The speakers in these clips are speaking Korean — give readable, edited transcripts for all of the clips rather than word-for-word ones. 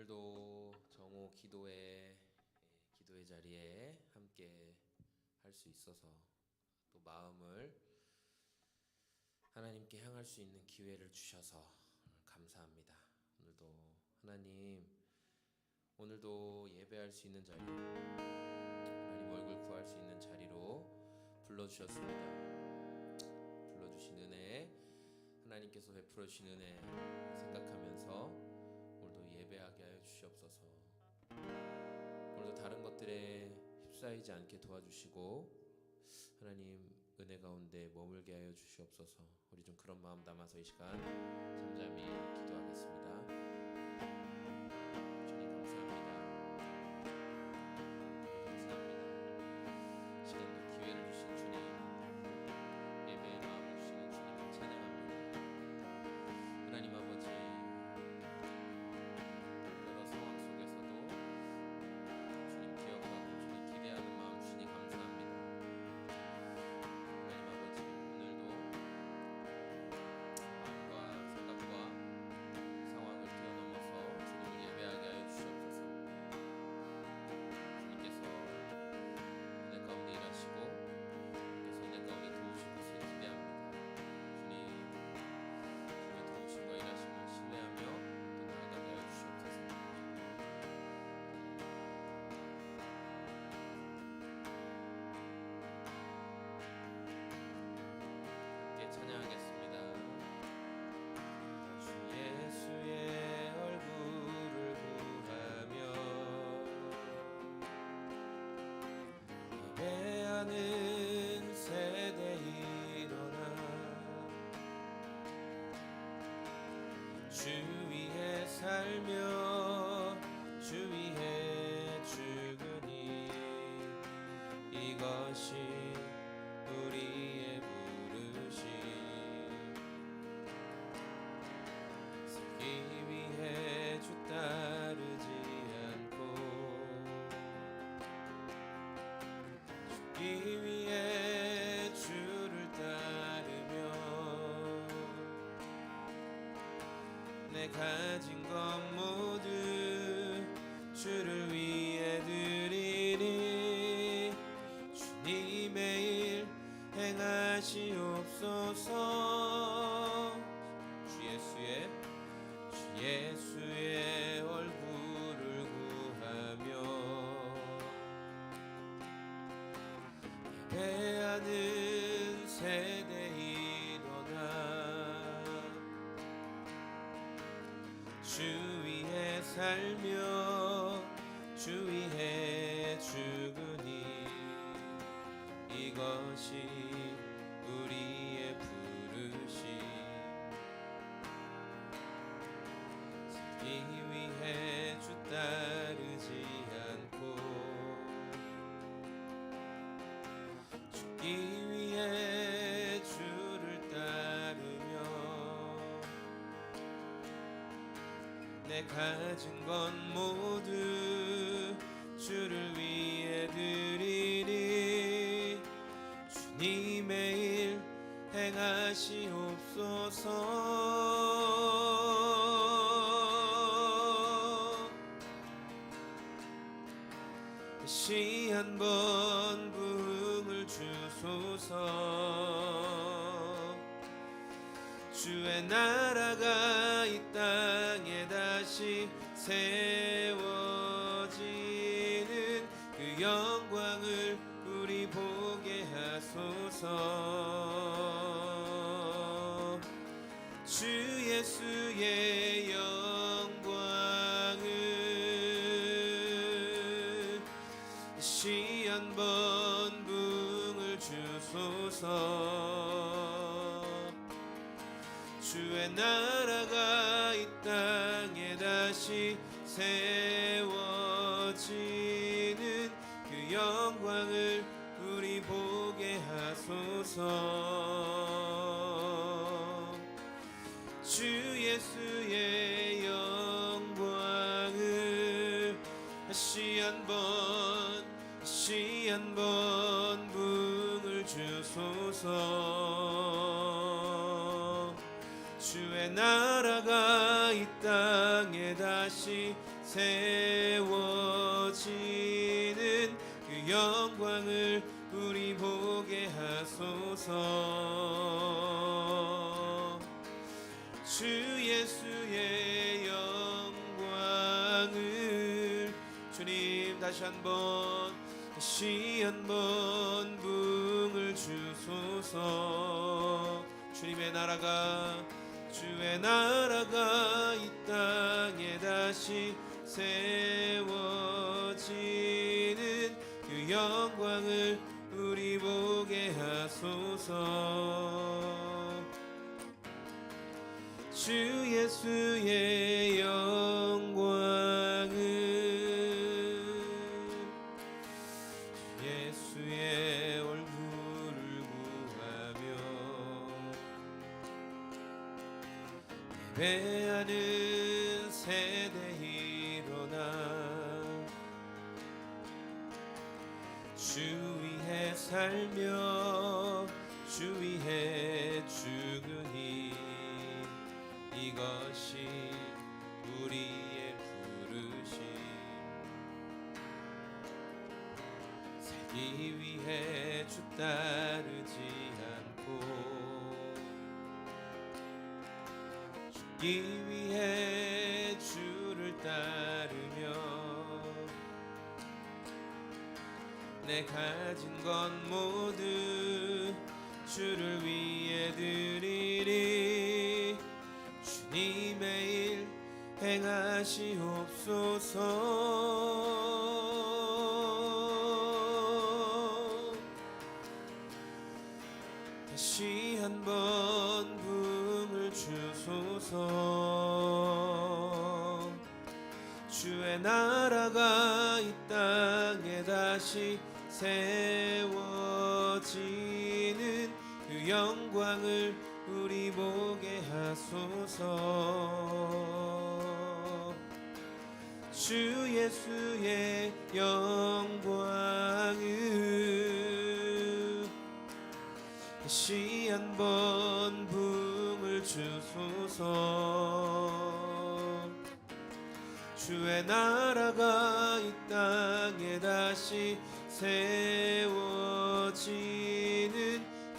오늘도 정오 기도의 자리에 함께 할 수 있어서 또 마음을 하나님께 향할 수 있는 기회를 주셔서 감사합니다. 오늘도 하나님, 오늘도 예배할 수 있는 자리, 하나님 얼굴 구할 수 있는 자리로 불러주셨습니다. 불러주신 은혜, 하나님께서 베풀어 주신 은혜 생각하면서 오늘도 예배하게 하여 주시옵소서. 오늘도 다른 것들에 휩싸이지 않게 도와주시고 하나님 은혜 가운데 머물게 하여 주시옵소서. 우리 좀 그런 마음 담아서 이 시간 잠잠히 기도하겠습니다. 주님 감사합니다. 감사합니다. 시간도 기회를 주신 주님, 예배의 마음을 주시는 주님을 찬양합니다. 하나님 아버지, 여러 상황 속에서도 주님 기억하고 주님 기대하는 마음 주시니 감사합니다. 하나님 아버지, 오늘도 마음과 생각과 상황을 뛰어넘어서 주님을 예배하게 하여 주시옵소서. 주님께서 은혜 가운데 일하시고 주님께서 은혜 가운데 도우실 것을 기대합니다. 주님, 주님의 도우심과 일하심을 신뢰하며 또 나아가게 하여 주시옵소서. 함께 찬양하겠습니다. 주 예수의 얼굴을 구하며 예배하는 세대 일어나 주 위에 살며 주 위에 죽으니 이것이 우리의 부르심. 살기 위해 주 따르지 않고 죽기 위해 주를 따르며 내 가진 것 모두 주를 위해 드리니 주님의 일 행하시옵소서. 주 예수의 얼굴을 구하며 예배하는 세대 일어나 주 위에 살며 주 위에 죽으니 이것이 우리의 부르심. 살기 위해 주 따르지 않고 죽기 위해 주를 따르며 내 가진 것 모두 주를 위해 드리니 주님의 일 행하시옵소서. 다시 한번 부흥을 주소서. 주의 나라가 이 땅에 다시 세워지는 그 영광을 우리 보게 하소서. 주 예수의 영광을 다시 한번 부흥을 주소서. 주의 나라가 이 땅에 다시 세워지는 그 영광을 우리 보게 하소서. 주 예수의 영광을 다시 한번 부흥을 주소서. 주의 나라가 이 땅에 다시 다시 세워지는 그 영광을 우리 보게 하소서. 주 예수의 영광을 주님 다시 한번 부흥을 주소서. 주님의 나라가 주의 나라가 이 땅에 다시 세워지는 그 영광을 우리 보게 하소서. 주 예수의 영광을 예수의 얼굴을 구하며 예배하는 세대 일어나 주 위에 살며 주 위에 죽으니 이것이 우리의 부르심. 살기 위해 주 따르지 않고 죽기 위해 주를 따르며 내 가진 것 모두 주를 위해 드리리. 주님의 일 행하시옵소서. 다시 한번 부흥을 주소서. 주의 나라가 이 땅에 다시 세워지는 그 영광을 우리 보게 하소서. 주 예수의 영광을 다시 한번 부흥을 주소서. 주의 나라가 이 땅에 다시 세워지는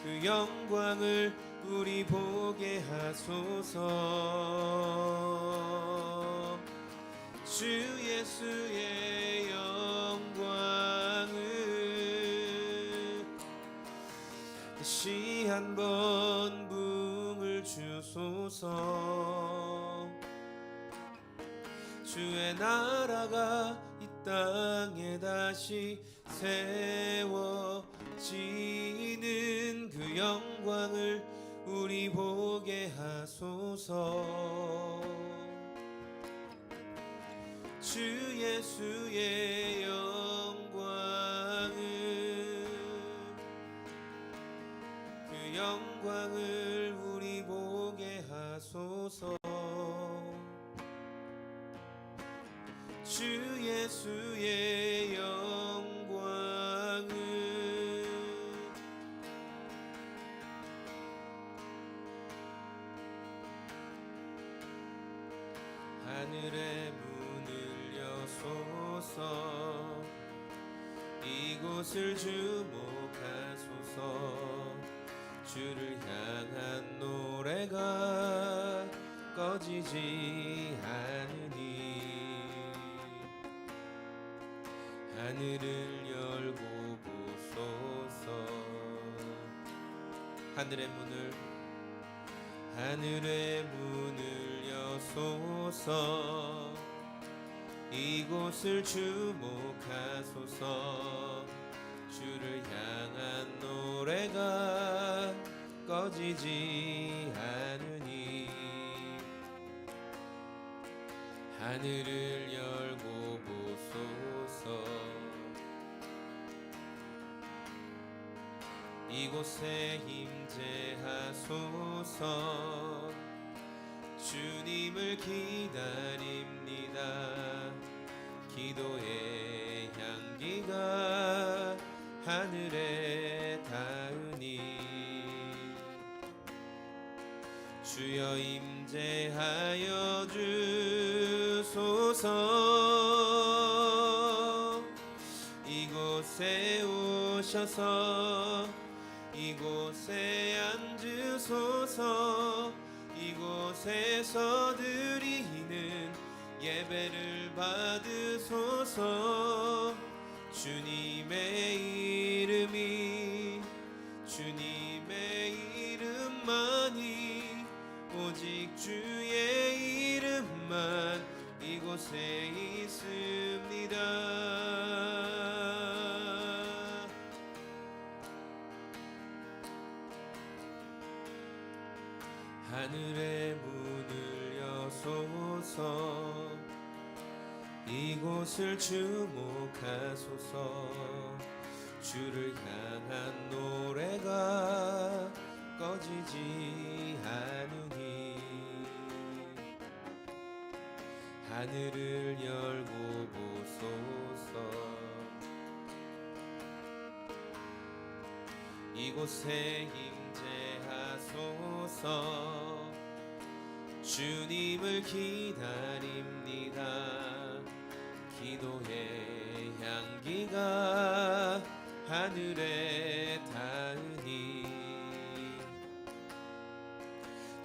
그 영광을 우리 보게 하소서. 주 예수의 영광을 다시 한번 부흥을 주소서. 주의 나라가 이 땅에 다시 세워지는 그 영광을 우리 보게 하소서. 주 예수의 영광을 그 영광을 우리 보게 하소서. 주 예수의 영광을 하늘의 문을 여소서. 이곳을 주목하소서. 주를 향한 노래가 꺼지지 않으니 하늘을 열고 보소서. 하늘의 문을 여소서. 이곳을 주목하소서. 주를 향한 노래가 꺼지지 않으니 하늘을 열고 보소서. 이곳에 임재하소서. 주님을 기다립니다. 기도의 향기가 하늘에 닿으니 주여 임재하여 주소서. 오셔서 이곳에 오셔서 이곳에 앉으소서 이곳에서 드리는 예배를 받으소서 주님의 이름이 주님의 이름만이 오직 주의 이름만 이곳에 있습니다. 하늘의 문을 여소서 이곳을 주목하소서 주를 향한 노래가 꺼지지 않으니 하늘을 열고 보소서 이곳에 임재하소서 주님을 기다립니다. 기도의 향기가 하늘에 닿으니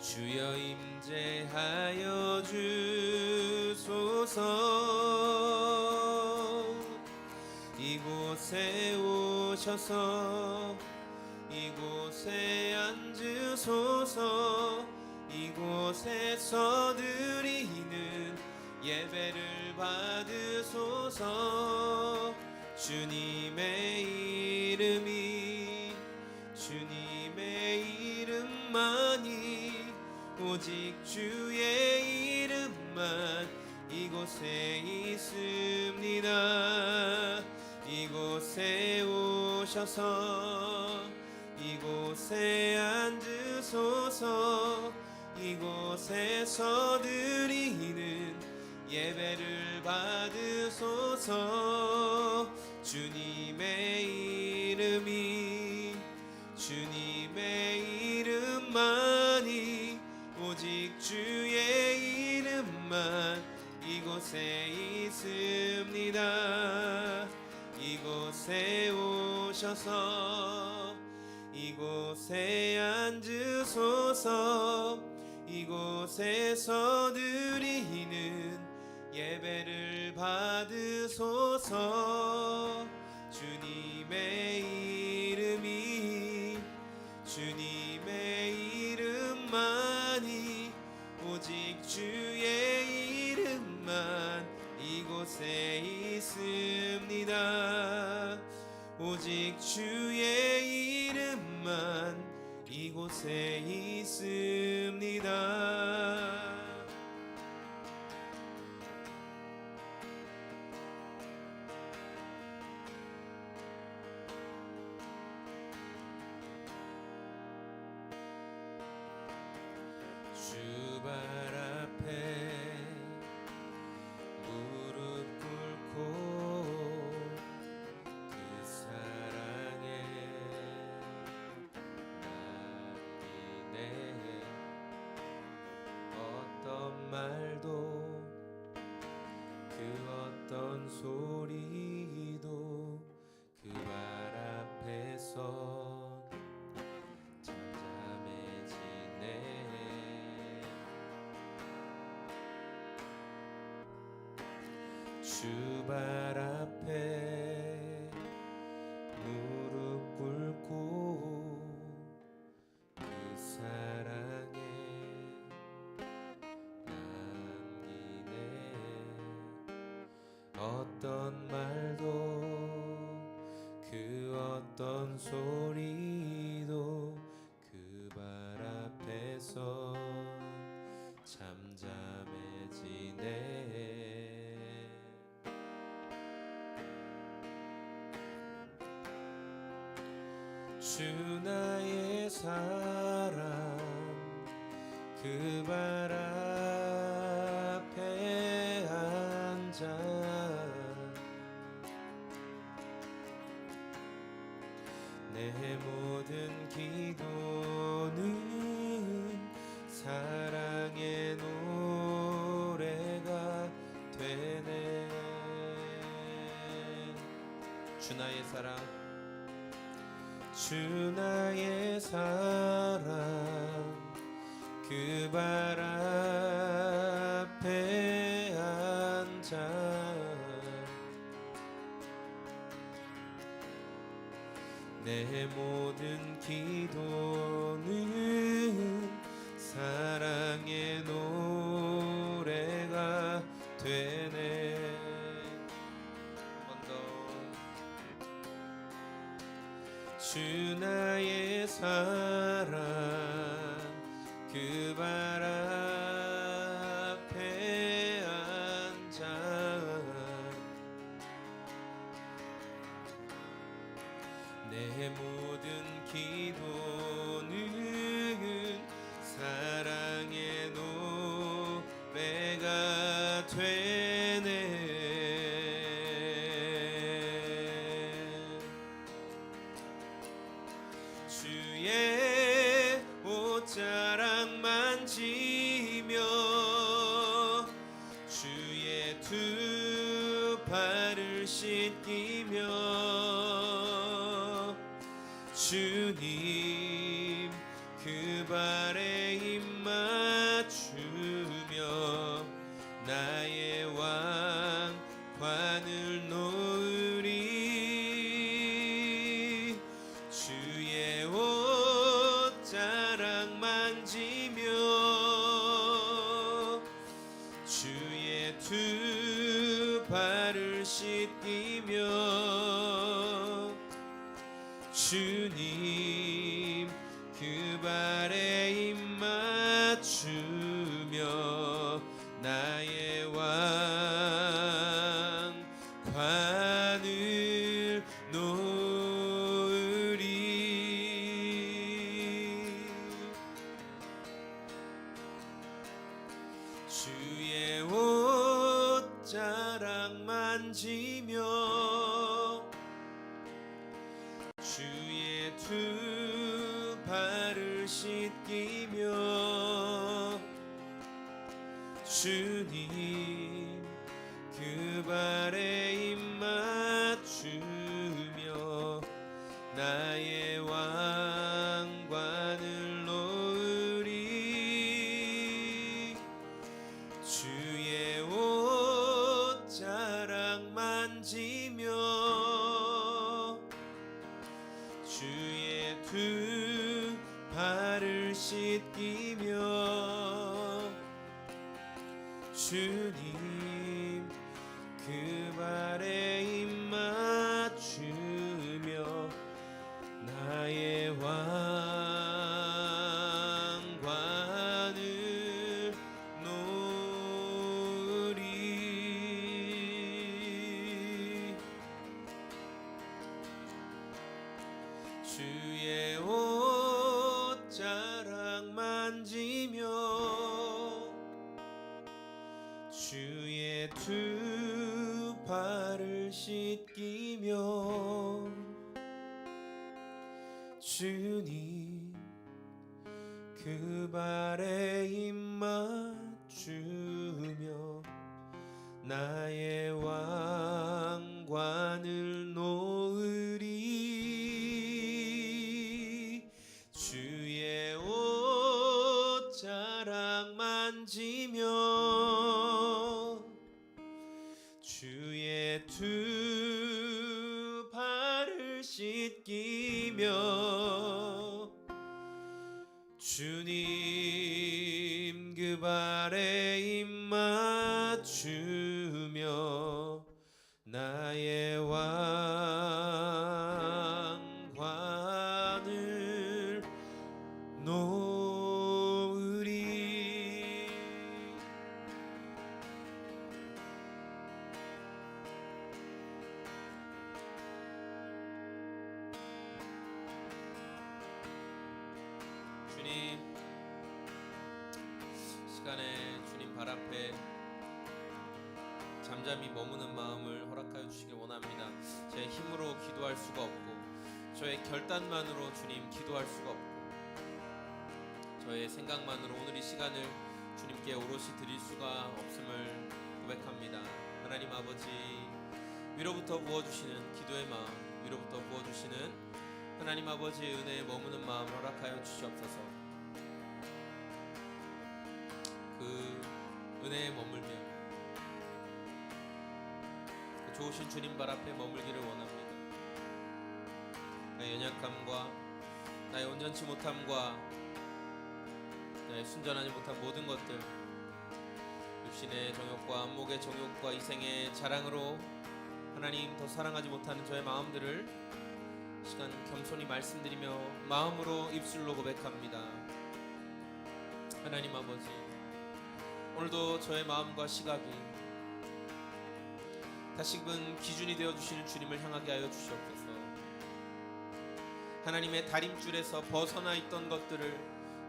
주여 임재하여 주소서 이곳에 오셔서 이곳에 앉으소서 이곳에서 드리는 예배를 받으소서 주님의 이름이 주님의 이름만이 오직 주의 이름만 이곳에 있습니다. 이곳에 오셔서 이곳에 앉으소서 이곳에서 드리는 예배를 받으소서 주님의 이름이 주님의 이름만이 오직 주의 이름만 이곳에 있습니다. 이곳에 오셔서 이곳에 앉으소서 이곳에서 드리는 예배를 받으소서 주님의 이름이 주님의 이름만이 오직 주의 이름만 이곳에 있습니다. 오직 주의 이름만 이곳에 있습니다. 주 발 앞에 무릎 꿇고 그 사랑에 남기네 어떤 말도 그 어떤 소리도 그 발 앞에서 잠잠해지네 주 발 앞에 무릎 꿇고 그 사랑에 남기네 어떤 말도 그 어떤 소리도 그 발 앞에서 잠잠해지네 주 나의 사랑 그 발 앞에 앉아 내 모든 기도는 사랑의 노래가 되네 주 나의 사랑 주 나의 사랑 그 발 앞에 앉아 내 모든 기도는 사랑의 노래가 되네. 한 번 더. 주 나의 사랑 그 발 앞에 앉아 내 모든 기도는 사랑의 노래가 되네. 주의 옷자락 만지며 주의 두 발을 씻기며 주님 그 발에 입 맞추며 나의 왕관을 놓으리. 주의 옷자락 만지며 주의 두 발을 씻기며 주님 그 발에 입 맞추며 나의 왕관을 놓으리. 주의 옷자락 만지며 주의 두 발을 씻기며 주님 그 발에 입 맞추며 나의 왕관을 놓으리. 주의 옷자락 만지며 주의 두 발을 씻기며 주님 그 발에 입 맞추며 나의 왕관을 놓으리. 주의 옷자락 만지며 주의 두 발을 씻기며 주님 그 발에 입 맞추며 나의 왕관을 놓으리. 주의 옷자락 만지며 주의 두 발을 씻기며 주님 그 발에 입 맞추며 나의 왕관을 놓으리. 주님, 시간에 주님 발 앞에 잠잠히 머무는 마음을 허락하여 주시길 원합니다. 제 힘으로 기도할 수가 없고 저의 결단만으로 주님 기도할 수가 없고 저의 생각만으로 오늘 이 시간을 주님께 오롯이 드릴 수가 없음을 고백합니다. 하나님 아버지, 위로부터 부어주시는 기도의 마음, 위로부터 부어주시는 하나님 아버지의 은혜에 머무는 마음 허락하여 주시옵소서. 그 은혜에 머물며 그 좋으신 주님 발 앞에 머물기를 원합니다. 나의 연약함과 나의 온전치 못함과 나의 순전하지 못한 모든 것들, 육신의 정욕과 안목의 정욕과 이생의 자랑으로 하나님 더 사랑하지 못하는 저의 마음들을 시간 겸손히 말씀드리며 마음으로 입술로 고백합니다. 하나님 아버지, 오늘도 저의 마음과 시각이 다시금 기준이 되어주시는 주님을 향하게 하여 주시옵소서. 하나님의 다림줄에서 벗어나 있던 것들을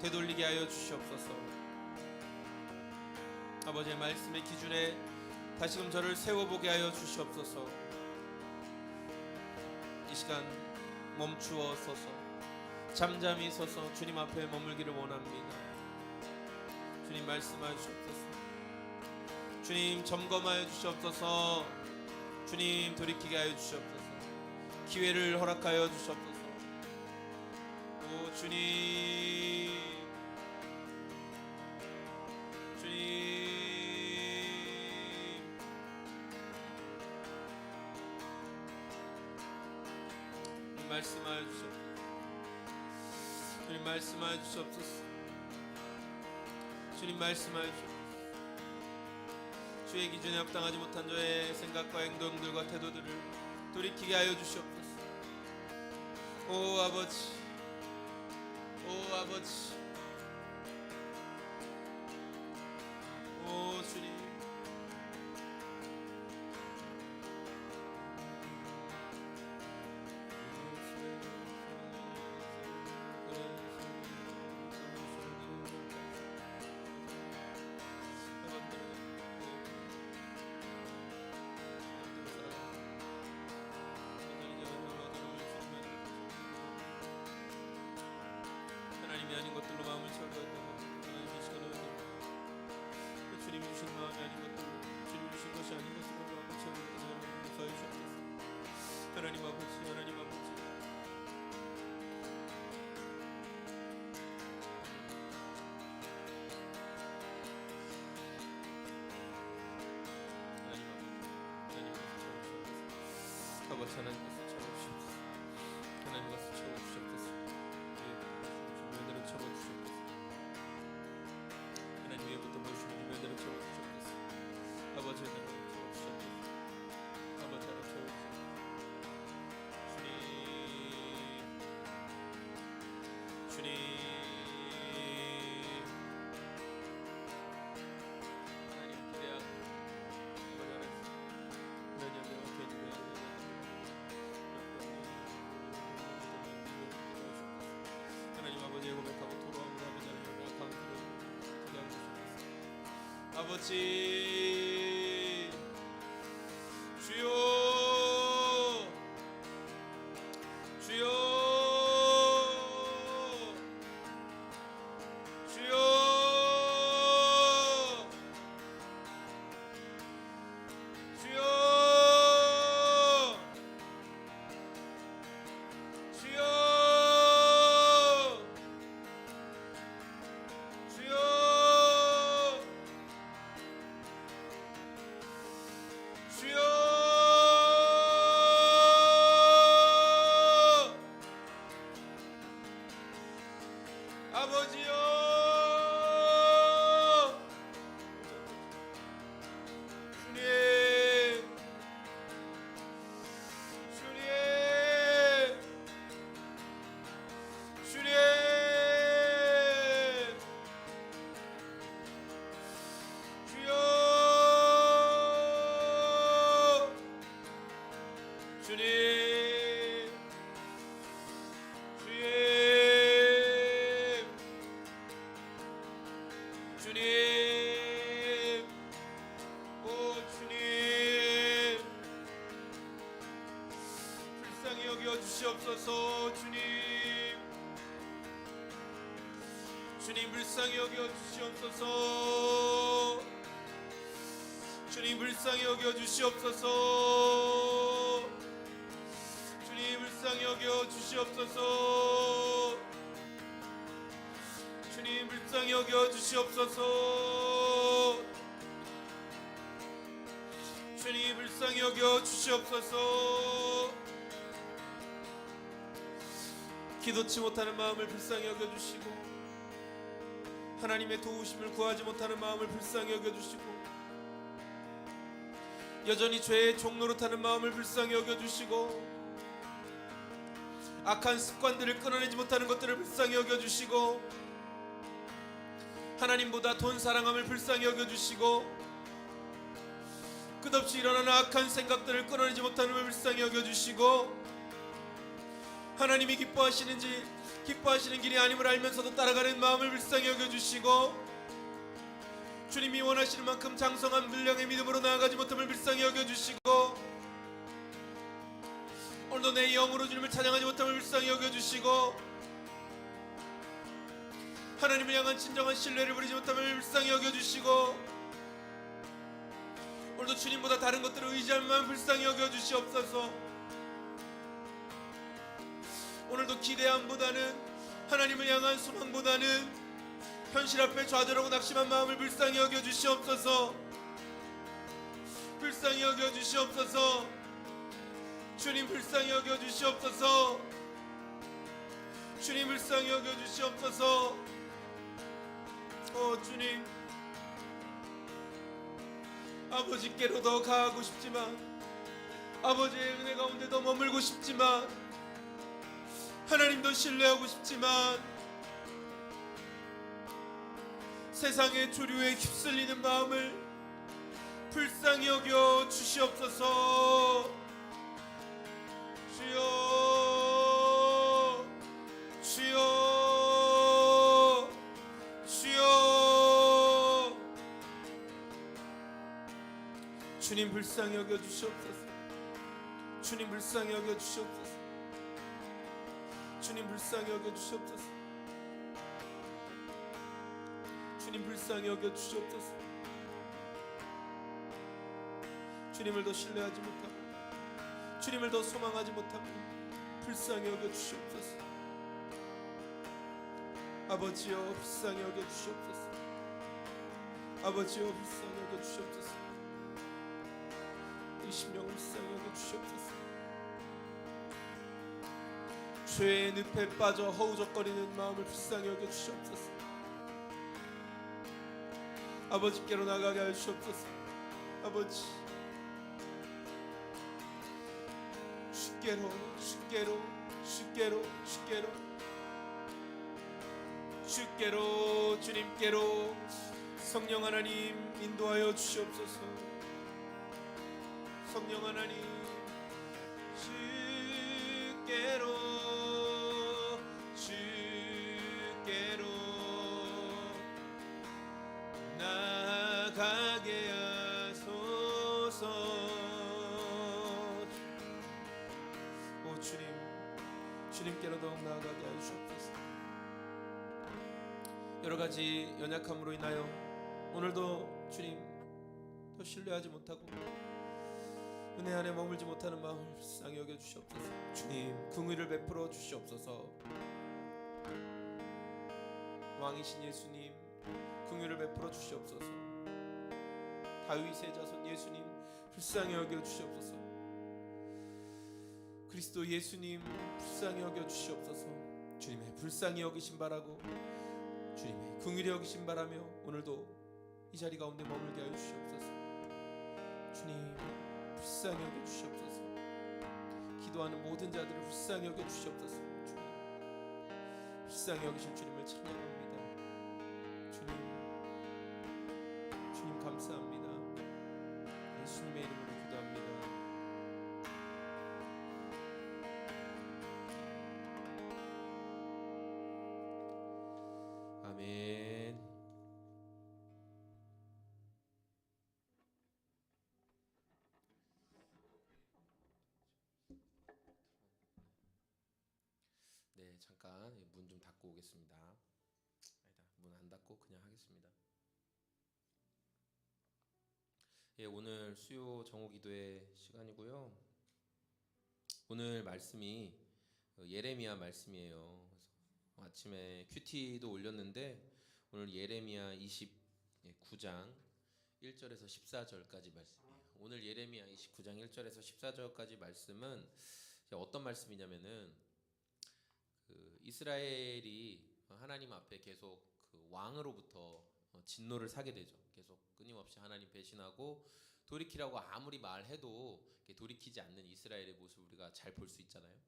되돌리게 하여 주시옵소서. 아버지의 말씀의 기준에 다시금 저를 세워보게 하여 주시옵소서. 이 시간 멈추어 서서 잠잠히 서서 주님 앞에 머물기를 원합니다. 주님 말씀하여 주시옵소서. 주님 점검하여 주시옵소서. 주님 돌이키게 하여 주시옵소서. 기회를 허락하여 주시옵소서. 오 주님, 주님 말씀하여 주시옵소서. 주님 말씀하여 주시옵소서. 주님 말씀하여 주시옵소서. 주의 기준에 합당하지 못한 저의 생각과 행동들과 태도들을 돌이키게 하여 주시옵소서. 오 아버지, 오 아버지, 오 주님, 하나님이 아닌 것들로 마음을 채우려고 하나님이 이 시간에 주님이 주신 마음이 아닌 것들, 주님이 주신 것이 아닌 것으로 마음을 채우려고 하여 주옵소서. 하나님 아버지, 하나님 아버지, 아버지 하나님 것을 채워주시옵소서. 하나님 것을 채워주시옵소서. 위에부터 채워주시옵소서. 하나님 위에부터 보시는 위에대로 채워주시옵소서. 아버지 하나님 채워주시옵소서. 아버지 하나님 채워주시옵소서. 주님, 주님, 하나님 기대하고 아버지 하나님 하나님 앞에 하나님 아버지의 고백하고 돌아오는 아버지 하나님 앞에 기대하고 주시옵소서. 아버지 주여, 주여, 주여, 주여, 주여, 주여, 주여, 아버지여, 주님, 주님, 주님, 주여, 주님, 주님, 주님, 오 주님, 불쌍히 여겨 주시옵소서. 주님, 주님 불쌍히 여겨 주시옵소서. 주님 불쌍히 여겨 주시옵소서. 주님 불쌍히 여겨 주시옵소서. 주님 불쌍히 여겨 주시옵소서. 주님 불쌍히 여겨 주시옵소서. 기도치 못하는 마음을 불쌍히 여겨 주시고, 하나님의 도우심을 구하지 못하는 마음을 불쌍히 여겨 주시고, 여전히 죄의 종노릇하는 마음을 불쌍히 여겨 주시고, 악한 습관들을 끊어내지 못하는 것들을 불쌍히 여겨 주시고, 하나님보다 돈 사랑함을 불쌍히 여겨 주시고, 끝없이 일어나는 악한 생각들을 끊어내지 못하는 걸 불쌍히 여겨 주시고, 하나님이 기뻐하시는 길이 아님을 알면서도 따라가는 마음을 불쌍히 여겨 주시고, 주님이 원하시는 만큼 장성한 분량의 믿음으로 나아가지 못함을 불쌍히 여겨 주시고, 오늘도 내 영으로 주님을 찬양하지 못함을 불쌍히 여겨 주시고, 하나님을 향한 진정한 신뢰를 부리지 못함을 불쌍히 여겨 주시고, 오늘도 주님보다 다른 것들을 의지할 마음 불쌍히 여겨 주시옵소서. 오늘도 기대함보다는, 하나님을 향한 소망보다는 현실 앞에 좌절하고 낙심한 마음을 불쌍히 여겨 주시옵소서. 불쌍히 여겨 주시옵소서. 주님 불쌍히 여겨 주시옵소서. 주님 불쌍히 여겨 주시옵소서. 주님, 아버지께로 더 가고 싶지만, 아버지의 은혜 가운데 더 머물고 싶지만, 하나님도 신뢰하고 싶지만, 세상의 조류에 휩쓸리는 마음을 불쌍히 여겨 주시옵소서. 주여, 주여, 주여. 주님 불쌍히 여겨 주시옵소서. 주님 불쌍히 여겨 주시옵소서. 주님 불쌍히 여겨 주시옵소서. 주님 불쌍히 여겨 주시옵소서. 주님을 더 신뢰하지 못하고, 주님을 더 소망하지 못하고 불쌍히 여겨 주시옵소서. 아버지여 불쌍히 여겨 주시옵소서. 아버지여 불쌍히 여겨 주시옵소서. 이 심령을 불쌍히 여겨 주시옵소서. 죄의 늪에 빠져 허우적거리는 마음을 불쌍히 여겨 주시옵소서. 아버지께로 나가게 하여 주시옵소서. 아버지, 주께로 주님께로 성령 하나님 인도하여 주시옵소서. 성령 하나님, 주께로 나가게 하소서. 오 주님, 주님께로 더욱 나아가게 하여 주옵소서. 여러가지 연약함으로 인하여 오늘도 주님 더 신뢰하지 못하고 은혜 안에 머물지 못하는 마음을 불쌍히 여겨 주시옵소서. 주님 긍휼을 베풀어 주시옵소서. 왕이신 예수님 긍휼을 베풀어 주시옵소서. 다윗의 자손 예수님 불쌍히 여겨 주시옵소서. 그리스도 예수님 불쌍히 여겨 주시옵소서. 주님의 불쌍히 여기심 바라고, 주님의 긍휼히 여기심 바라며 오늘도 이 자리 가운데 머물게 하여 주시옵소서. 주님 불쌍히 여겨 주시옵소서. 기도하는 모든 자들을 불쌍히 여겨 주시옵소서. 주님 불쌍히 여기신 주님을 찬양합니다. 주님 감사합니다. 예수님의 이름으로 기도합니다. 아멘. 네, 잠깐 문 좀 닫고 오겠습니다. 아니다, 문 안 닫고 그냥 하겠습니다. 예, 오늘 수요 정오 기도의 시간이고요. 오늘 말씀이 예레미야 말씀이에요. 그래서 아침에 큐티도 올렸는데 오늘 예레미야 29장 1절에서 14절까지 말씀이에요. 오늘 예레미야 29장 1절에서 14절까지 말씀은 어떤 말씀이냐면은 이스라엘이 하나님 앞에 계속 그 왕으로부터 진노를 사게 되죠. 계속 끊임없이 하나님 배신하고 돌이키라고 아무리 말해도 돌이키지 않는 이스라엘의 모습을 우리가 잘 볼 수 있잖아요.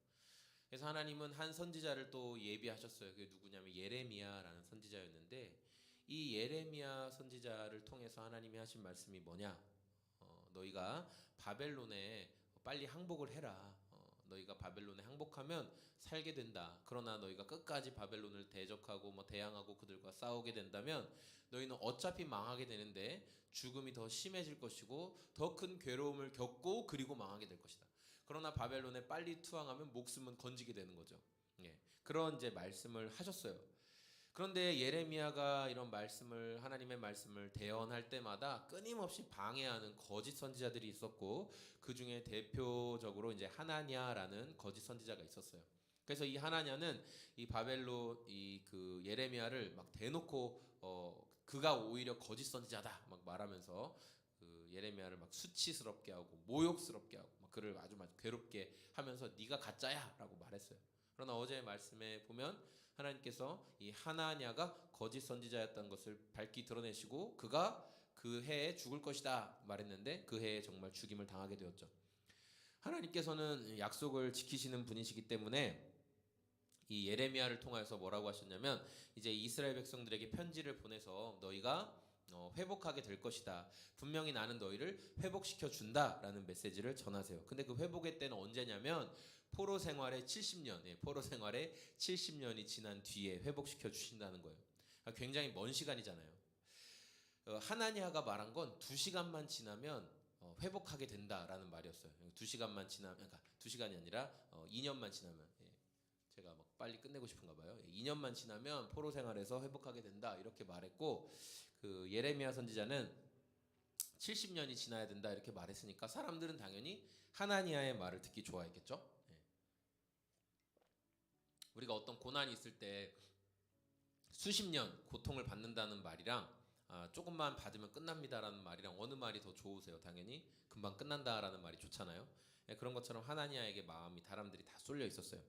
그래서 하나님은 한 선지자를 또 예비하셨어요. 그게 누구냐면 예레미야라는 선지자였는데, 이 예레미야 선지자를 통해서 하나님이 하신 말씀이 뭐냐? 너희가 바벨론에 빨리 항복을 해라. 너희가 바벨론에 항복하면 살게 된다. 그러나 너희가 끝까지 바벨론을 대적하고 대항하고 그들과 싸우게 된다면 너희는 어차피 망하게 되는데 죽음이 더 심해질 것이고 더 큰 괴로움을 겪고 그리고 망하게 될 것이다. 그러나 바벨론에 빨리 투항하면 목숨은 건지게 되는 거죠. 예, 그런 이제 말씀을 하셨어요. 그런데 예레미야가 이런 말씀을, 하나님의 말씀을 대언할 때마다 끊임없이 방해하는 거짓 선지자들이 있었고, 그 중에 대표적으로 이제 하나냐라는 거짓 선지자가 있었어요. 그래서 이 하나냐는 이 바벨론 그 예레미야를 막 대놓고 그가 오히려 거짓 선지자다 막 말하면서 그 예레미야를 막 수치스럽게 하고 모욕스럽게 하고 막 그를 아주 괴롭게 하면서 네가 가짜야라고 말했어요. 그러나 어제의 말씀에 보면 하나님께서 이 하나냐가 거짓 선지자였다는 것을 밝히 드러내시고 그가 그 해에 죽을 것이다 말했는데 그 해에 정말 죽임을 당하게 되었죠. 하나님께서는 약속을 지키시는 분이시기 때문에 이 예레미야를 통해서 뭐라고 하셨냐면, 이제 이스라엘 백성들에게 편지를 보내서 너희가 회복하게 될 것이다. 분명히 나는 너희를 회복시켜 준다라는 메시지를 전하세요. 근데 그 회복의 때는 언제냐면 포로 생활의 70년, 포로 생활의 70년이 지난 뒤에 회복시켜 주신다는 거예요. 굉장히 먼 시간이잖아요. 하나니아가 말한 건 2시간만 지나면 회복하게 된다라는 말이었어요. 2시간만 지나면, 그러니까 2시간이 아니라 2년만 지나면, 제가 막 빨리 끝내고 싶은가 봐요. 2년만 지나면 포로 생활에서 회복하게 된다 이렇게 말했고, 그 예레미야 선지자는 70년이 지나야 된다 이렇게 말했으니까 사람들은 당연히 하나니아의 말을 듣기 좋아했겠죠. 우리가 어떤 고난이 있을 때 수십 년 고통을 받는다는 말이랑 조금만 받으면 끝납니다라는 말이랑 어느 말이 더 좋으세요? 당연히 금방 끝난다라는 말이 좋잖아요. 그런 것처럼 하나니아에게 마음이 사람들이 다 쏠려 있었어요.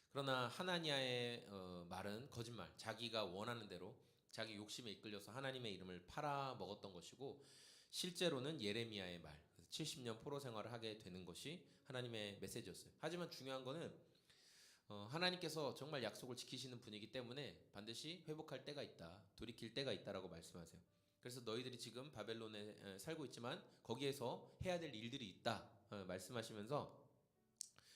그러나 하나니아의 말은 거짓말, 자기가 원하는 대로 자기 욕심에 이끌려서 하나님의 이름을 팔아먹었던 것이고, 실제로는 예레미야의 말, 70년 포로 생활을 하게 되는 것이 하나님의 메시지였어요. 하지만 중요한 거는 하나님께서 정말 약속을 지키시는 분이기 때문에 반드시 회복할 때가 있다, 돌이킬 때가 있다라고 말씀하세요. 그래서 너희들이 지금 바벨론에 살고 있지만 거기에서 해야 될 일들이 있다 말씀하시면서,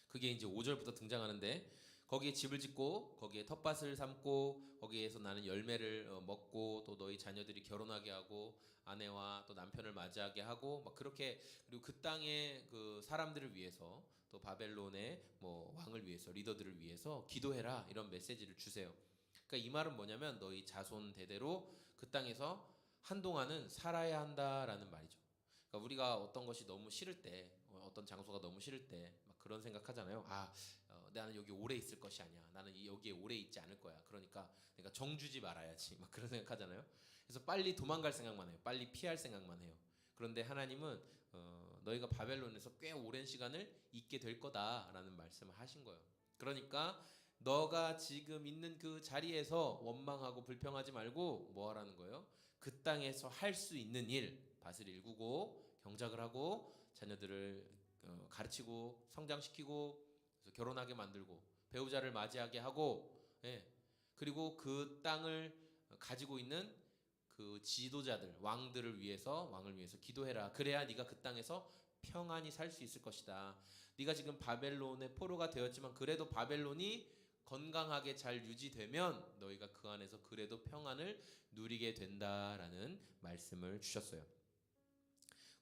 그게 이제 5절부터 등장하는데, 거기에 집을 짓고 거기에 텃밭을 삼고 거기에서 나는 열매를 먹고 또 너희 자녀들이 결혼하게 하고 아내와 또 남편을 맞이하게 하고 막 그렇게, 그리고 그 땅의 그 사람들을 위해서 또 바벨론의 왕을 위해서, 리더들을 위해서 기도해라 이런 메시지를 주세요. 그러니까 이 말은 뭐냐면 너희 자손 대대로 그 땅에서 한동안은 살아야 한다라는 말이죠. 그러니까 우리가 어떤 것이 너무 싫을 때, 어떤 장소가 너무 싫을 때 막 그런 생각하잖아요. 나는 여기 오래 있을 것이 아니야. 나는 여기에 오래 있지 않을 거야. 그러니까 내가 정주지 말아야지. 막 그런 생각하잖아요. 그래서 빨리 도망갈 생각만 해요. 빨리 피할 생각만 해요. 그런데 하나님은 너희가 바벨론에서 꽤 오랜 시간을 있게 될 거다라는 말씀을 하신 거예요. 그러니까 너가 지금 있는 그 자리에서 원망하고 불평하지 말고 뭐 하라는 거예요? 그 땅에서 할 수 있는 일, 밭을 일구고 경작을 하고 자녀들을 가르치고 성장시키고 그래서 결혼하게 만들고 배우자를 맞이하게 하고, 그리고 그 땅을 가지고 있는 그 지도자들, 왕을 위해서 기도해라. 그래야 네가 그 땅에서 평안히 살 수 있을 것이다. 네가 지금 바벨론의 포로가 되었지만 그래도 바벨론이 건강하게 잘 유지되면 너희가 그 안에서 그래도 평안을 누리게 된다라는 말씀을 주셨어요.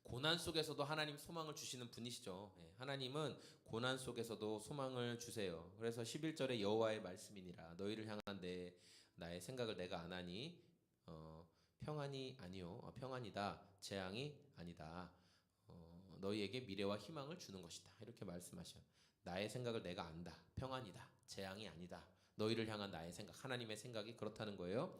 고난 속에서도 하나님 소망을 주시는 분이시죠. 하나님은 고난 속에서도 소망을 주세요. 그래서 11절에 여호와의 말씀이니라 너희를 향한 나의 생각을 내가 아나니 평안이 아니요 평안이다 재앙이 아니다. 너희에게 미래와 희망을 주는 것이다. 이렇게 말씀하셔요. 나의 생각을 내가 안다. 평안이다. 재앙이 아니다. 너희를 향한 나의 생각, 하나님의 생각이 그렇다는 거예요.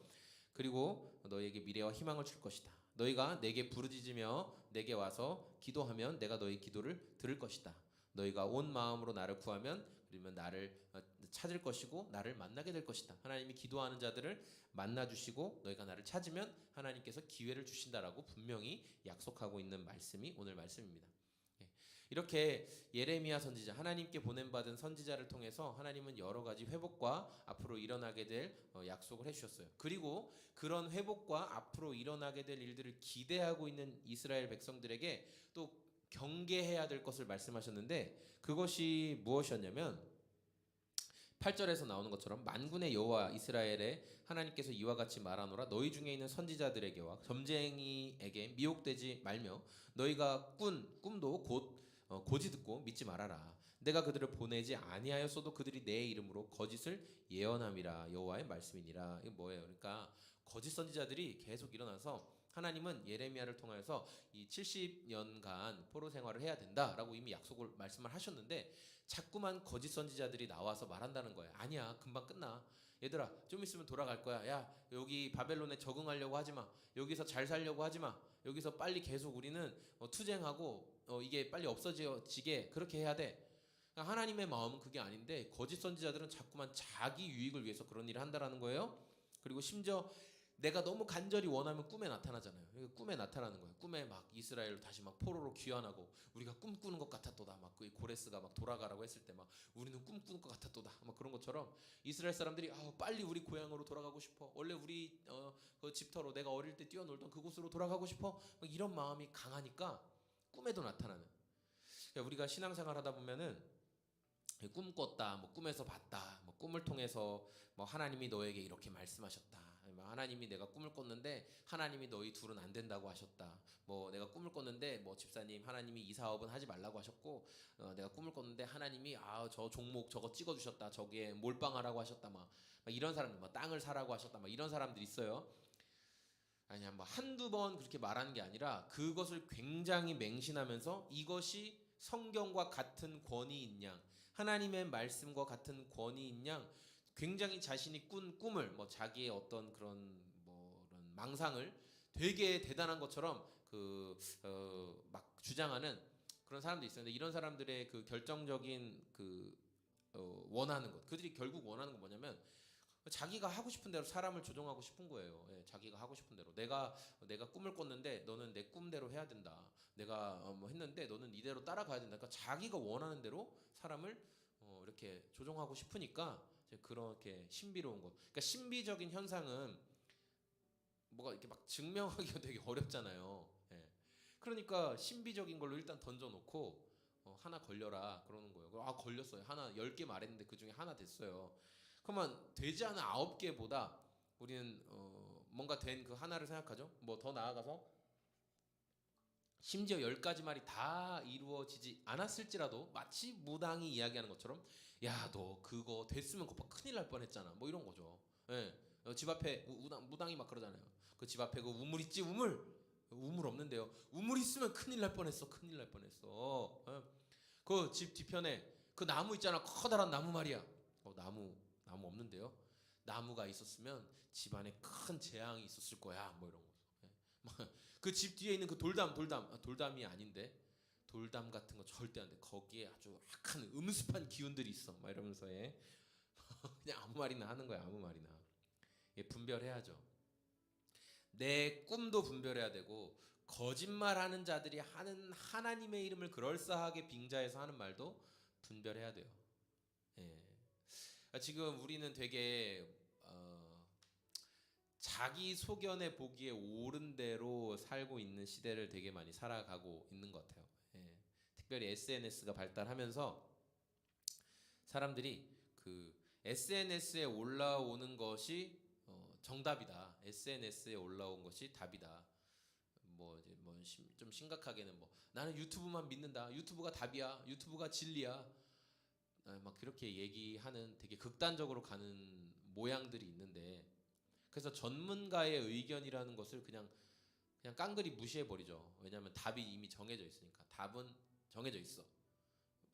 그리고 너희에게 미래와 희망을 줄 것이다. 너희가 내게 부르짖으며 내게 와서 기도하면 내가 너희 기도를 들을 것이다. 너희가 온 마음으로 나를 구하면 그러면 나를 찾을 것이고 나를 만나게 될 것이다. 하나님이 기도하는 자들을 만나주시고 너희가 나를 찾으면 하나님께서 기회를 주신다라고 분명히 약속하고 있는 말씀이 오늘 말씀입니다. 이렇게 예레미야 선지자, 하나님께 보냄받은 선지자를 통해서 하나님은 여러 가지 회복과 앞으로 일어나게 될 약속을 해주셨어요. 그리고 그런 회복과 앞으로 일어나게 될 일들을 기대하고 있는 이스라엘 백성들에게 또 경계해야 될 것을 말씀하셨는데 그것이 무엇이었냐면 8절에서 나오는 것처럼 만군의 여호와 이스라엘의 하나님께서 이와 같이 말하노라 너희 중에 있는 선지자들에게와 점쟁이에게 미혹되지 말며 너희가 꿈도 곧 고지 듣고 믿지 말아라. 내가 그들을 보내지 아니하였어도 그들이 내 이름으로 거짓을 예언함이라 여호와의 말씀이니라. 이게 뭐예요? 그러니까 거짓 선지자들이 계속 일어나서 하나님은 예레미야를 통해서 이 70년간 포로 생활을 해야 된다라고 이미 약속을 말씀을 하셨는데 자꾸만 거짓 선지자들이 나와서 말한다는 거예요. 아니야, 금방 끝나. 얘들아, 좀 있으면 돌아갈 거야. 야, 여기 바벨론에 적응하려고 하지 마. 여기서 잘 살려고 하지 마. 여기서 빨리 계속 우리는 투쟁하고 이게 빨리 없어지게 그렇게 해야 돼. 그러니까 하나님의 마음은 그게 아닌데 거짓 선지자들은 자꾸만 자기 유익을 위해서 그런 일을 한다라는 거예요. 그리고 심지어 내가 너무 간절히 원하면 꿈에 나타나잖아요. 꿈에 나타나는 거예요. 꿈에 막 이스라엘로 다시 막 포로로 귀환하고 우리가 꿈꾸는 것 같았도다. 막 그 고레스가 막 돌아가라고 했을 때 막 우리는 꿈꾸는 것 같았도다. 막 그런 것처럼 이스라엘 사람들이 빨리 우리 고향으로 돌아가고 싶어. 원래 우리 그 집터로 내가 어릴 때 뛰어놀던 그곳으로 돌아가고 싶어. 막 이런 마음이 강하니까 꿈에도 나타나는. 그러니까 우리가 신앙생활 하다 보면은 꿈 꿨다, 뭐 꿈에서 봤다, 뭐 꿈을 통해서 뭐 하나님이 너에게 이렇게 말씀하셨다. 하나님이 내가 꿈을 꿨는데 하나님이 너희 둘은 안 된다고 하셨다. 뭐 내가 꿈을 꿨는데 뭐 집사님 하나님이 이 사업은 하지 말라고 하셨고 내가 꿈을 꿨는데 하나님이 저 종목 저거 찍어주셨다. 저기에 몰빵하라고 하셨다. 막 이런 사람들, 막 땅을 사라고 하셨다. 막 이런 사람들이 있어요. 아니야, 뭐 한두 번 그렇게 말하는 게 아니라 그것을 굉장히 맹신하면서 이것이 성경과 같은 권위인 양, 하나님의 말씀과 같은 권위인 양, 굉장히 자신이 꾼 꿈을 뭐 자기의 어떤 그런 망상을 되게 대단한 것처럼 막 주장하는 그런 사람도 있었는데 이런 사람들의 그 결정적인 원하는 것, 그들이 결국 원하는 건 뭐냐면 자기가 하고 싶은 대로 사람을 조종하고 싶은 거예요. 예, 자기가 하고 싶은 대로 내가 꿈을 꿨는데 너는 내 꿈대로 해야 된다. 내가 뭐 했는데 너는 이대로 따라가야 된다. 그러니까 자기가 원하는 대로 사람을 이렇게 조종하고 싶으니까 이제 그렇게 신비로운 것. 그러니까 신비적인 현상은 뭐가 이렇게 막 증명하기가 되게 어렵잖아요. 예. 그러니까 신비적인 걸로 일단 던져놓고 하나 걸려라 그러는 거예요. 걸렸어요. 하나 10개 말했는데 그 중에 하나 됐어요. 그러면 되지 않은 9개보다 우리는 뭔가 된 그 하나를 생각하죠. 뭐 더 나아가서 심지어 10가지 말이 다 이루어지지 않았을지라도 마치 무당이 이야기하는 것처럼 야, 너 그거 됐으면 그거 큰일 날 뻔했잖아. 뭐 이런 거죠. 예. 집 앞에 무당이 막 그러잖아요. 그 집 앞에 그 우물 있지, 우물 없는데요. 우물 있으면 큰일 날 뻔했어. 큰일 날 뻔했어. 그 집 뒤편에 그 나무 있잖아. 커다란 나무 말이야. 나무 없는데요. 나무가 있었으면 집안에 큰 재앙이 있었을 거야. 뭐 이런 거. 그 집 뒤에 있는 그 돌담이 아닌데 돌담 같은 거 절대 안 돼. 거기에 아주 악한 음습한 기운들이 있어. 막 이러면서 그냥 아무 말이나 하는 거야. 아무 말이나. 분별해야죠. 내 꿈도 분별해야 되고 거짓말하는 자들이 하는 하나님의 이름을 그럴싸하게 빙자해서 하는 말도 분별해야 돼요. 예. 지금 우리는 되게 자기 소견에 보기에 옳은 대로 살고 있는 시대를 되게 많이 살아가고 있는 것 같아요. 예. 특별히 SNS가 발달하면서 사람들이 그 SNS에 올라오는 것이 정답이다. SNS에 올라온 것이 답이다. 좀 심각하게는 나는 유튜브만 믿는다. 유튜브가 답이야. 유튜브가 진리야. 막 그렇게 얘기하는 되게 극단적으로 가는 모양들이 있는데 그래서 전문가의 의견이라는 것을 그냥 그냥 깡그리 무시해버리죠. 왜냐하면 답이 이미 정해져 있으니까. 답은 정해져 있어.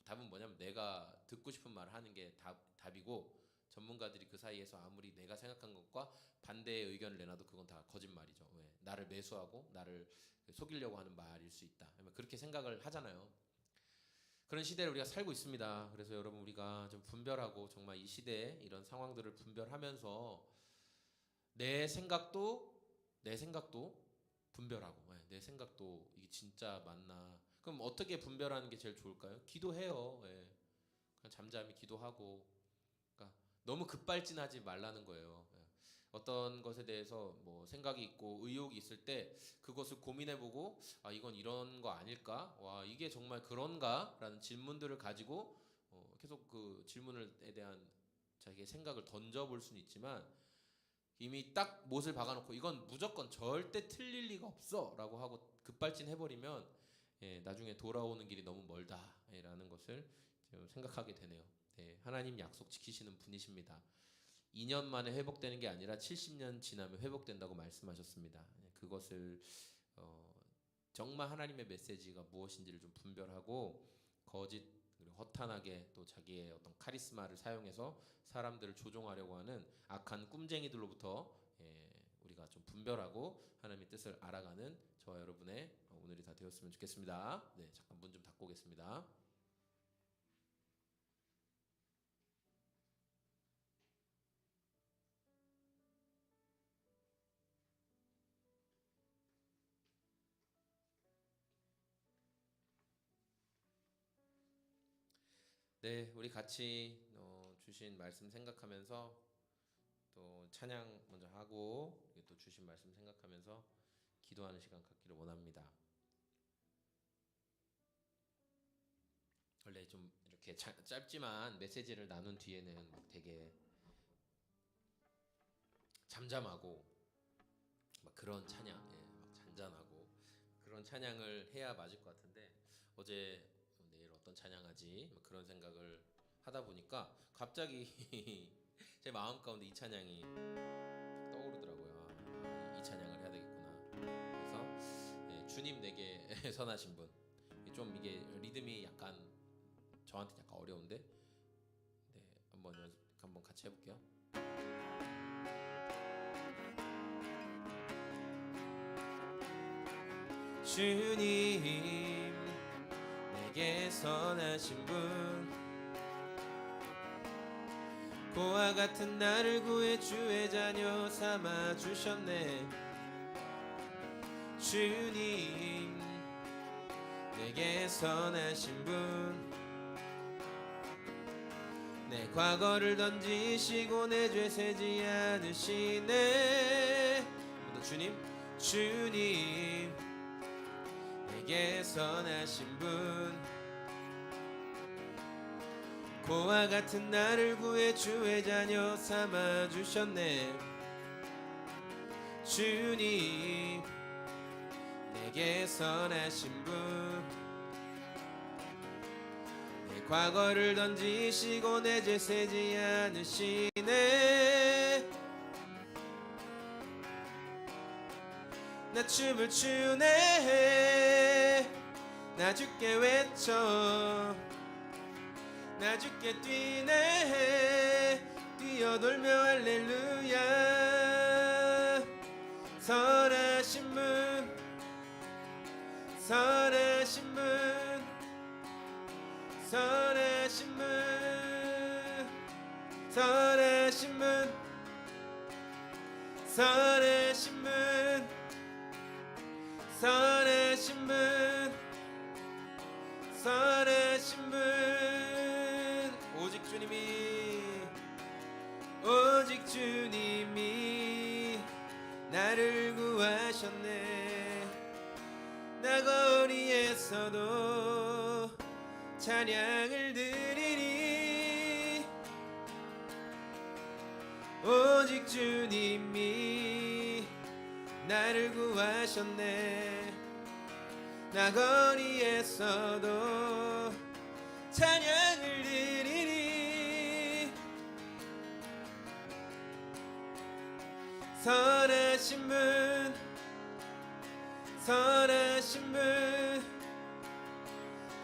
답은 뭐냐면 내가 듣고 싶은 말을 하는 게 답이고, 전문가들이 그 사이에서 아무리 내가 생각한 것과 반대의 의견을 내놔도 그건 다 거짓말이죠. 왜? 나를 매수하고 나를 속이려고 하는 말일 수 있다. 그렇게 생각을 하잖아요. 그런 시대를 우리가 살고 있습니다. 그래서 여러분, 우리가 좀 분별하고 정말 이 시대에 이런 상황들을 분별하면서 내 생각도 분별하고, 내 생각도 이게 진짜 맞나. 그럼 어떻게 분별하는 게 제일 좋을까요? 기도해요. 그냥 잠잠히 기도하고. 그러니까 너무 급발진하지 말라는 거예요. 어떤 것에 대해서 뭐 생각이 있고 의혹이 있을 때 그것을 고민해보고, 아, 이건 이런 거 아닐까? 와, 이게 정말 그런가? 라는 질문들을 가지고 계속 그 질문에 대한 자기의 생각을 던져볼 수는 있지만, 이미 딱 못을 박아놓고 이건 무조건 절대 틀릴 리가 없어 라고 하고 급발진해버리면, 나중에 돌아오는 길이 너무 멀다라는 것을 좀 생각하게 되네요. 하나님 약속 지키시는 분이십니다. 2년 만에 회복되는 게 아니라 70년 지나면 회복된다고 말씀하셨습니다. 그것을 정말 하나님의 메시지가 무엇인지를 좀 분별하고, 거짓 그리고 허탄하게 또 자기의 어떤 카리스마를 사용해서 사람들을 조종하려고 하는 악한 꿈쟁이들로부터 우리가 좀 분별하고 하나님의 뜻을 알아가는 저와 여러분의 오늘이 다 되었으면 좋겠습니다. 네, 잠깐 문 좀 닫고 오겠습니다. 네, 우리 같이 주신 말씀 생각하면서 또 찬양 먼저 하고 또 주신 말씀 생각하면서 기도하는 시간 갖기를 원합니다. 원래 좀 이렇게 짧지만 메시지를 나눈 뒤에는 막 되게 잠잠하고 막 그런 찬양, 막 잔잔하고 그런 찬양을 해야 맞을 것 같은데, 어제 내일 어떤 찬양하지 막 그런 생각을 하다 보니까 갑자기 제 마음 가운데 이 찬양이 떠오르더라고요. 이 찬양을 해야 되겠구나. 그래서 주님 내게 선하신 분. 좀 이게 리듬이 약간 저한테 약간 어려운데, 한번 같이 해볼게요. 주님 내게 선하신 분, 고와 같은 나를 구해 주의 자녀 삼아 주셨네. 주님 내게 선하신 분, 내 과거를 던지시고 내 죄 세지 않으시네. 한번 더. 주님 내게 선하신 분, 고와 같은 나를 구해 주의 자녀 삼아 주셨네. 주님 내게 선하신 분, 내 과거를 던지시고 내 죄 세지 않으시네. 나 춤을 추네. 나 주께 외쳐. 나 주께 뛰네. 뛰어돌며 할렐루야. 선하신 분, 선하신 분, 선하신 분, 선하신 분, 선하신 분, 선하신 분, 선하신 분. 오직 주님이 나를 구하셨네. 나 거리에서도 찬양을 드리리. 오직 주님이 나를 구하셨네. 나 거리에서도 찬양을 드리리. 선하신 분, 선하신 분,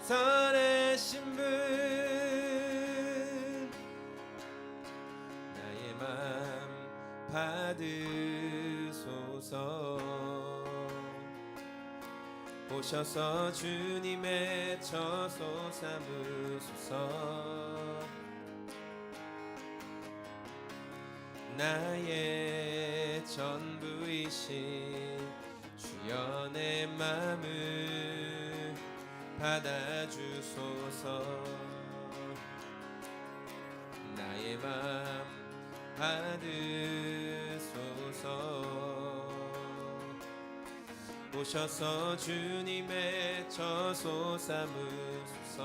선하신 분, 나의 맘 받으소서. 오셔서 주님의 처소 삼으소서. 나의 전부이신 주여 내 맘을 받아주소서. 나의 맘 받으소서. 오셔서 주님의 처소 삼으소서.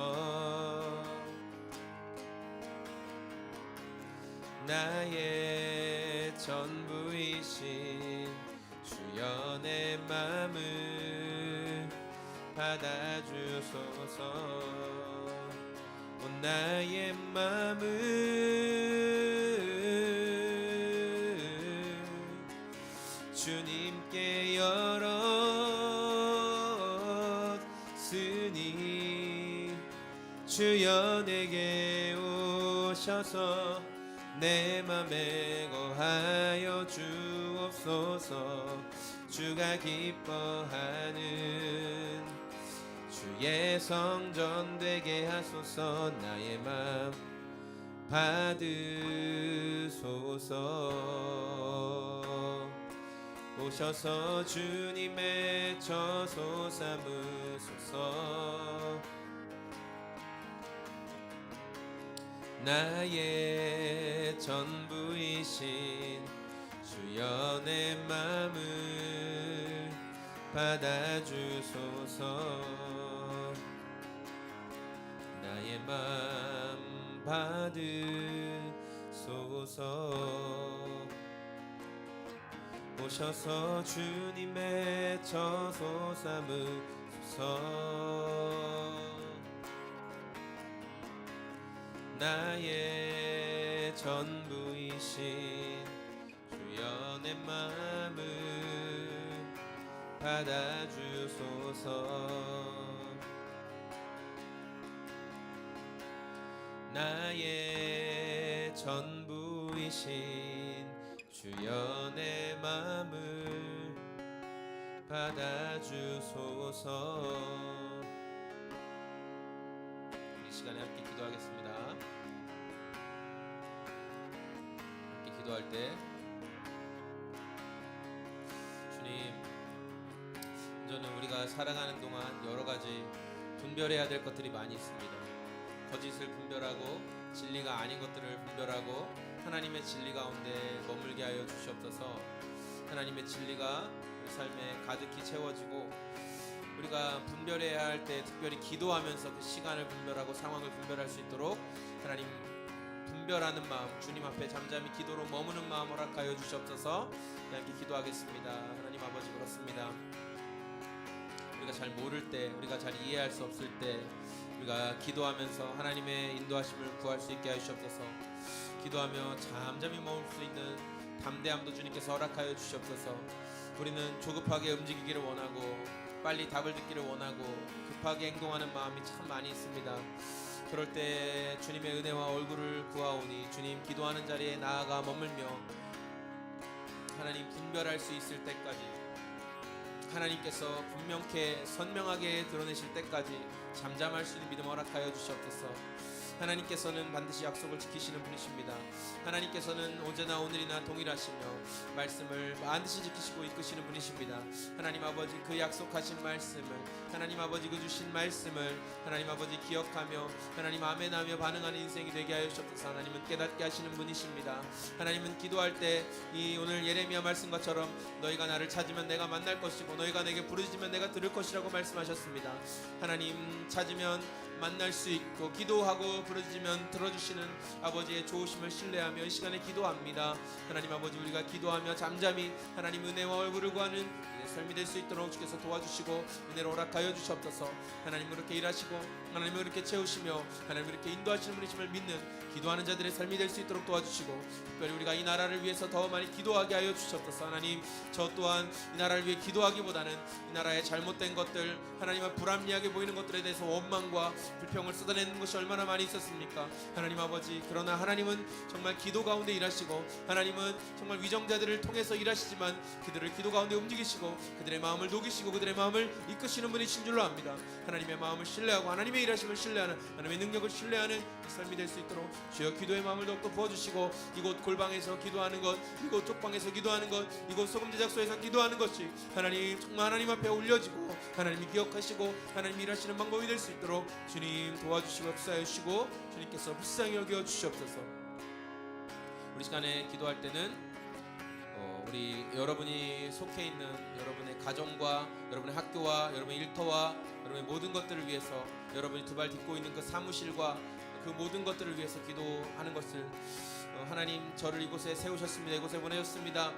나의 전부이신 주여 내 맘을 받아주소서. 나의 맘을 주님께 열었으니 주여 내게 오셔서 내 맘에 거하여 주옵소서. 주가 기뻐하는 주의 성전 되게 하소서. 나의 맘 받으소서. 오셔서 주님의 처소 삼으소서. 나의 전부이신 주여 내 맘을 받아주소서. 나의 맘 받으소서. 오셔서 주님의 처소 삼으소서. 나의 전부이신 주여 내 맘을 받아주소서. 나의 전부이신 주여 내 맘을 받아주소서. 이 시간에 함께 기도하겠습니다. 함께 기도할 때 주님, 저는 우리가 살아가는 동안 여러 가지 분별해야 될 것들이 많이 있습니다. 거짓을 분별하고 진리가 아닌 것들을 분별하고 하나님의 진리 가운데 머물게 하여 주시옵소서. 하나님의 진리가 우리 삶에 가득히 채워지고 우리가 분별해야 할 때 특별히 기도하면서 그 시간을 분별하고 상황을 분별할 수 있도록 하나님 분별하는 마음, 주님 앞에 잠잠히 기도로 머무는 마음 허락하여 주시옵소서. 함께 기도하겠습니다. 하나님 아버지, 그렇습니다. 우리가 잘 모를 때, 우리가 잘 이해할 수 없을 때 우리가 기도하면서 하나님의 인도하심을 구할 수 있게 하시옵소서. 기도하며 잠잠히 머물 수 있는 담대함도 주님께서 허락하여 주시옵소서. 우리는 조급하게 움직이기를 원하고 빨리 답을 듣기를 원하고 급하게 행동하는 마음이 참 많이 있습니다. 그럴 때 주님의 은혜와 얼굴을 구하오니 주님, 기도하는 자리에 나아가 머물며 하나님 분별할 수 있을 때까지, 하나님께서 분명케 선명하게 드러내실 때까지 잠잠할 수 있는 믿음 허락하여 주시옵소서. 하나님께서는 반드시 약속을 지키시는 분이십니다. 하나님께서는 어제나 오늘이나 동일하시며 말씀을 반드시 지키시고 이끄시는 분이십니다. 하나님 아버지, 그 약속하신 말씀을, 하나님 아버지 그 주신 말씀을 하나님 아버지 기억하며 하나님 아멘하며 반응하는 인생이 되게 하여 주옵소서. 하나님은 깨닫게 하시는 분이십니다. 하나님은 기도할 때 이 오늘 예레미야 말씀과처럼 너희가 나를 찾으면 내가 만날 것이고 너희가 내게 부르짖으면 내가 들을 것이라고 말씀하셨습니다. 하나님 찾으면 만날 수 있고 기도하고 부르짖으면 들어주시는 아버지의 좋으심을 신뢰하며 이 시간에 기도합니다. 하나님 아버지, 우리가 기도하며 잠잠히 하나님 은혜와 얼굴을 구하는 삶이 될 수 있도록 주께서 도와주시고 은혜로 허락하여 주시옵소서. 하나님 그렇게 일하시고 하나님 그렇게 채우시며 하나님 그렇게 인도하시는 분이심을 믿는 기도하는 자들의 삶이 될 수 있도록 도와주시고 특별히 우리가 이 나라를 위해서 더 많이 기도하게 하여 주시옵소서. 하나님 저 또한 이 나라를 위해 기도하기보다는 이 나라의 잘못된 것들 하나님의 불합리하게 보이는 것들에 대해서 원망과 불평을 쏟아내는 것이 얼마나 많이 있었습니까? 하나님 아버지, 그러나 하나님은 정말 기도 가운데 일하시고 하나님은 정말 위정자들을 통해서 일하시지만 그들을 기도 가운데 움직이시고 그들의 마음을 녹이시고 그들의 마음을 이끄시는 분이신 줄로 압니다. 하나님의 마음을 신뢰하고 하나님의 일하심을 신뢰하는 하나님의 능력을 신뢰하는 이 삶이 될 수 있도록 주여 기도의 마음을 더욱더 부어주시고 이곳 골방에서 기도하는 것, 이곳 쪽방에서 기도하는 것, 이곳 소금 제작소에서 기도하는 것이 하나님 정말 하나님 앞에 올려지고 하나님이 기억하시고 하나님이 일하시는 방법이 될 수 있도록 주님 도와주시고 역사해 주시고 주님께서 불쌍히 여겨 주시옵소서. 우리 시간에 기도할 때는 우리 여러분이 속해 있는 여러분의 가정과 여러분의 학교와 여러분의 일터와 여러분의 모든 것들을 위해서 여러분이 두 발 딛고 있는 그 사무실과 그 모든 것들을 위해서 기도하는 것을 하나님 저를 이곳에 세우셨습니다. 이곳에 보내셨습니다.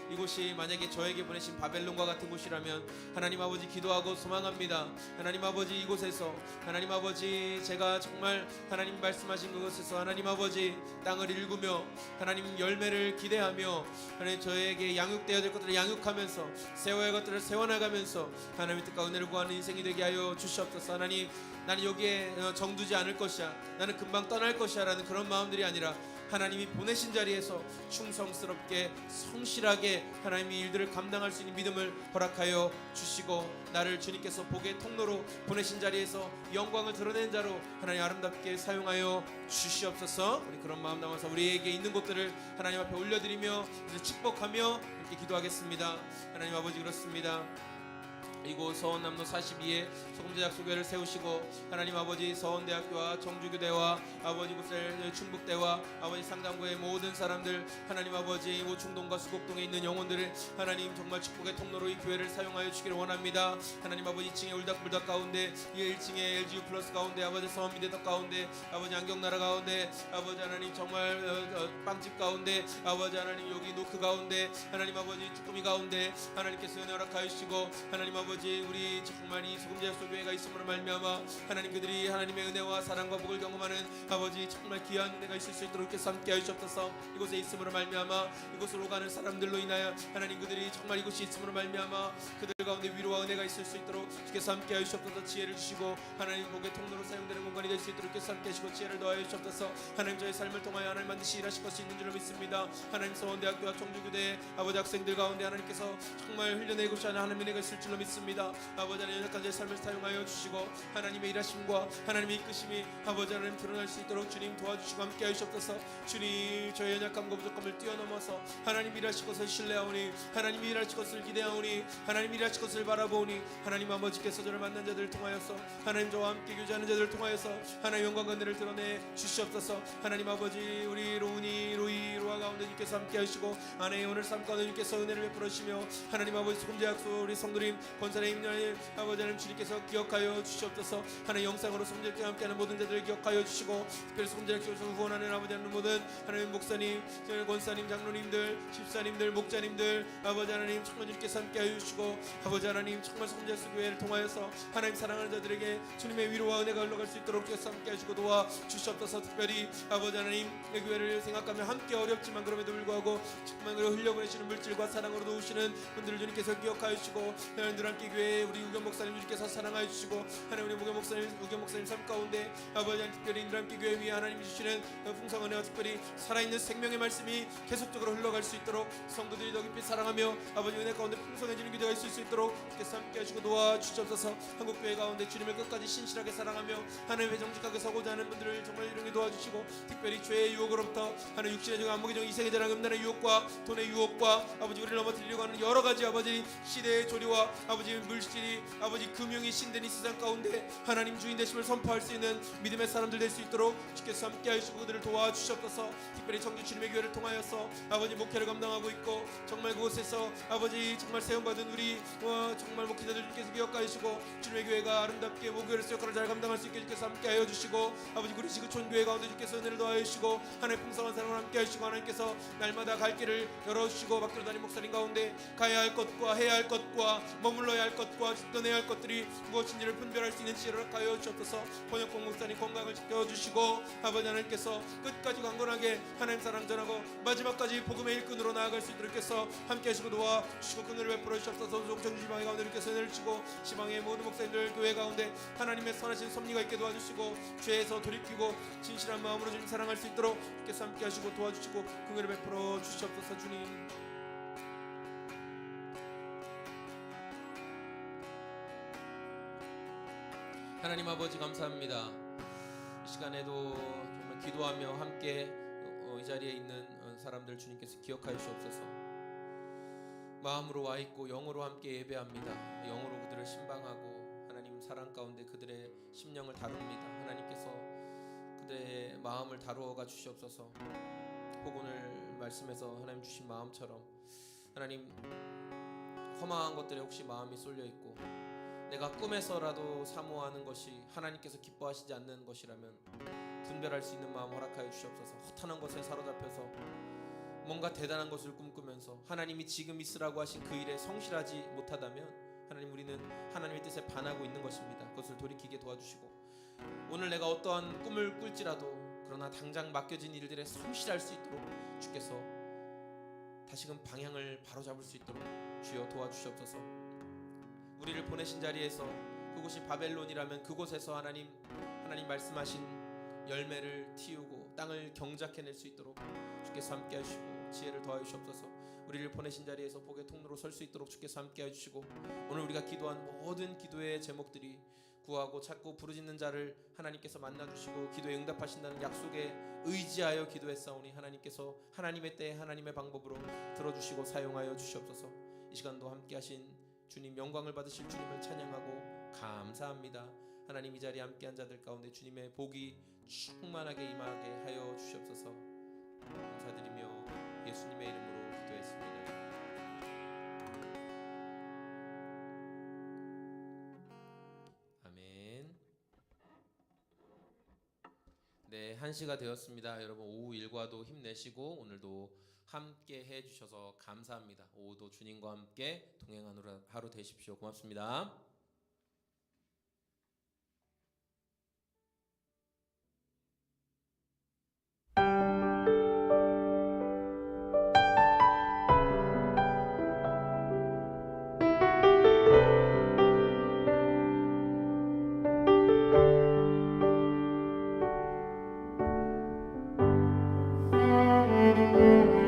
이곳이 만약에 저에게 보내신 바벨론과 같은 곳이라면 하나님 아버지 기도하고 소망합니다. 하나님 아버지 이곳에서 하나님 아버지 제가 정말 하나님 말씀하신 그곳에서 하나님 아버지 땅을 일구며 하나님 열매를 기대하며 하나님 저에게 양육되어야 될 것들을 양육하면서 세워야 할 것들을 세워나가면서 하나님의 뜻과 은혜를 구하는 인생이 되게 하여 주시옵소서. 하나님 나는 여기에 정두지 않을 것이야, 나는 금방 떠날 것이야 라는 그런 마음들이 아니라 하나님이 보내신 자리에서 충성스럽게 성실하게 하나님의 일들을 감당할 수 있는 믿음을 허락하여 주시고 나를 주님께서 복의 통로로 보내신 자리에서 영광을 드러낸 자로 하나님 아름답게 사용하여 주시옵소서. 우리 그런 마음 담아서 우리에게 있는 것들을 하나님 앞에 올려드리며 축복하며 함께 기도하겠습니다. 하나님 아버지 그렇습니다. 이곳 서원남로 42에 소금제작소교회를 세우시고 하나님 아버지 서원대학교와 정주교대와 아버지 곳을 충북대와 아버지 상당구의 모든 사람들 하나님 아버지 모충동과 수곡동에 있는 영혼들을 하나님 정말 축복의 통로로 이 교회를 사용하여 주기를 원합니다. 하나님 아버지 2층에 울닥불닥 가운데 1층에 LGU 플러스 가운데 아버지 서원미대덕 가운데 아버지 안경나라 가운데 아버지 하나님 정말 빵집 가운데 아버지 하나님 여기 노크 가운데 하나님 아버지 쭈꾸미 가운데 하나님께서 은혜 허락하여 주시고 하나님 아버지 우리 정말 이 소금제작소 교회가 있음으로 말미암아 하나님 그들이 하나님의 은혜와 사랑과 복을 경험하는 아버지 정말 귀한 은혜가 있을 수 있도록 이렇게 함께 하시옵소서. 이곳에 있음으로 말미암아 이곳으로 가는 사람들로 인하여 하나님 그들이 정말 이곳이 있음으로 말미암아 그들 가운데 위로와 은혜가 있을 수 있도록 이렇게 함께 하시옵소서. 지혜를 주시고 하나님 복의 통로로 사용되는 공간이 될 수 있도록 이렇게 함께 하시고 지혜를 더하여 주시옵소서. 하나님 저의 삶을 통하여 하나님 반드시 일하실 것이 있는 줄로 믿습니다. 하나님 서원대학교와 정주교대 아버지 학생들 가운데 하나님께서 정말 흘려내고 싶지 않은 하나님의 은혜가 있을 줄로 믿습니다. 아버지 하나님 연약한 삶을 사용하여 주시고 하나님의 일하심과 하나님의 이끄심이 아버지 하나님 드러날 수 있도록 주님 도와주시고 함께 하시옵소서. 주님 저의 연약함과 부족함을 뛰어넘어서 하나님 일하실 것을 신뢰하오니 하나님 일하실 것을 기대하오니 하나님 일하실 것을 바라보오니 하나님 아버지께서 저를 만난 자들을 통하여서 하나님 저와 함께 교제하는 자들을 통하여서 하나님 영광과 은혜를 드러내 주시옵소서. 하나님 아버지 우리 로아 가운데 주께서 함께 하시고 아내의 오늘 삶 가운데 주께서 은혜를 베풀어 주시며 하나님 아버지 소금제약소 우리 성도님 권사님 아버지 하나님 주님께서 기억하여 주시옵소서. 하나님 영상으로 소금제약소와 함께하는 모든 자들을 기억하여 주시고 특별히 소금제약소에서 후원하는 아버지 하나님 모든 하나님 목사님 권사님 장로님들 집사님들 목자님들 아버지 하나님 정말 주님께서 함께하여 주시고 아버지 하나님 정말 소금제약소 교회를 통하여서 하나님 사랑하는 자들에게 주님의 위로와 은혜가 흘러갈 수 있도록 주께서 함께하시고 도와 주시옵소서. 특별히 아버지 하나님 이 교회를 생각하며 함께 어렵지만 그럼에도 불구하고 정말 흘려보내시는 물질과 사랑으로 도우시는 분들을 주님께서 기억하여 주시고 하나님 함께 교회 우리 우경 목사님 주님께서 사랑하여 주시고 하나님 우리 우경 목사님 삶 가운데 아버지 하나님 특별히 함께 교회 위에 하나님이 주시는 풍성한 은혜와 특별히 살아있는 생명의 말씀이 계속적으로 흘러갈 수 있도록 성도들이 더 깊이 사랑하며 아버지 은혜 가운데 풍성해지는 기도가 있을 수 있도록 주께서 함께 하시고 도와주시옵소서. 한국교회 가운데 주님을 끝까지 신실하게 사랑하며 하나님의 정직하게 서고자 하는 분들을 정말 이렇게 도와주시고 특별히 죄의 유혹으로부터 하나님 육신의 정 안목의 정 이생의 자랑 음란의 유혹과 돈의 유혹과 아버지 우리를 넘어뜨리려고 하는 여러 가지 아버지 시대의 조리와 아버지 아버지 물질이 아버지 금융이 신된 이 세상 가운데 하나님 주인 되심을 선포할 수 있는 믿음의 사람들 될 수 있도록 주께서 함께 하시고 그들을 도와주시옵소서. 특별히 청주 주님의 교회를 통하여서 아버지 목회를 감당하고 있고 정말 그곳에서 아버지 정말 세움받은 우리 정말 목회자들 주께서 기억하여 주시고 주님의 교회가 아름답게 목회를 역할을 잘 감당할 수 있게 주께서 함께 하여 주시고 아버지 우리 지구촌 교회 가운데 주께서 은혜를 더하여 주시고 하나님의 풍성한 사랑을 함께 하시고 하나님께서 날마다 갈 길을 열어주시고 밖으로 다니는 목사님 가운데 가야 할 것과 해야 할 것과 머물러야 할 것과 떠내야 할 것들이 무엇인지를 분별할 수 있는 지혜를 하여 주옵소서. 번역공 목사님 건강을 지켜주시고 아버지 하나님께서 끝까지 강건하게 하나님 사랑 전하고 마지막까지 복음의 일꾼으로 나아갈 수 있도록 해서 함께 하시고 도와주시고 그 은혜를 베풀어 주시옵소서. 종천주 지방의 가운데 이렇게 은혜를 주고 지방의 모든 목사님들 교회 가운데 하나님의 선하신 섭리가 있게 도와주시고 죄에서 돌이키고 진실한 마음으로 주님 사랑할 수 있도록 주께서 함께 하시고 도와주시고 그 은혜를 베풀어 주시옵소서. 주님 하나님 아버지 감사합니다. 이 시간에도 정말 기도하며 함께 이 자리에 있는 사람들 주님께서 기억하여 주옵소서. 마음으로 와 있고 영으로 함께 예배합니다. 영으로 그들을 신방하고 하나님 사랑 가운데 그들의 심령을 다룹니다. 하나님께서 그들의 마음을 다루어가 주시옵소서. 혹 오늘 말씀에서 하나님 주신 마음처럼 하나님 허망한 것들에 혹시 마음이 쏠려 있고 내가 꿈에서라도 사모하는 것이 하나님께서 기뻐하시지 않는 것이라면 분별할 수 있는 마음 허락하여 주시옵소서. 허탄한 것에 사로잡혀서 뭔가 대단한 것을 꿈꾸면서 하나님이 지금 있으라고 하신 그 일에 성실하지 못하다면 하나님 우리는 하나님의 뜻에 반하고 있는 것입니다. 그것을 돌이키게 도와주시고 오늘 내가 어떠한 꿈을 꿀지라도 그러나 당장 맡겨진 일들에 성실할 수 있도록 주께서 다시금 방향을 바로잡을 수 있도록 주여 도와주시옵소서. 우리를 보내신 자리에서 그곳이 바벨론이라면 그곳에서 하나님 말씀하신 열매를 틔우고 땅을 경작해낼 수 있도록 주께서 함께 하시고 지혜를 더하여 주시옵소서. 우리를 보내신 자리에서 복의 통로로 설 수 있도록 주께서 함께 해주시고 오늘 우리가 기도한 모든 기도의 제목들이 구하고 찾고 부르짖는 자를 하나님께서 만나주시고 기도에 응답하신다는 약속에 의지하여 기도했사오니 하나님께서 하나님의 때에 하나님의 방법으로 들어주시고 사용하여 주시옵소서. 이 시간도 함께 하신 주님 영광을 받으실 주님을 찬양하고 감사합니다. 하나님 이 자리에 함께한 자들 가운데 주님의 복이 충만하게 임하게 하여 주시옵소서. 감사드리며 예수님의 이름으로 기도했습니다. 아멘. 네, 1시가 되었습니다. 여러분 오후 일과도 힘내시고 오늘도 함께 해주셔서 감사합니다. 오후도 주님과 함께 동행하는 하루 되십시오. 고맙습니다.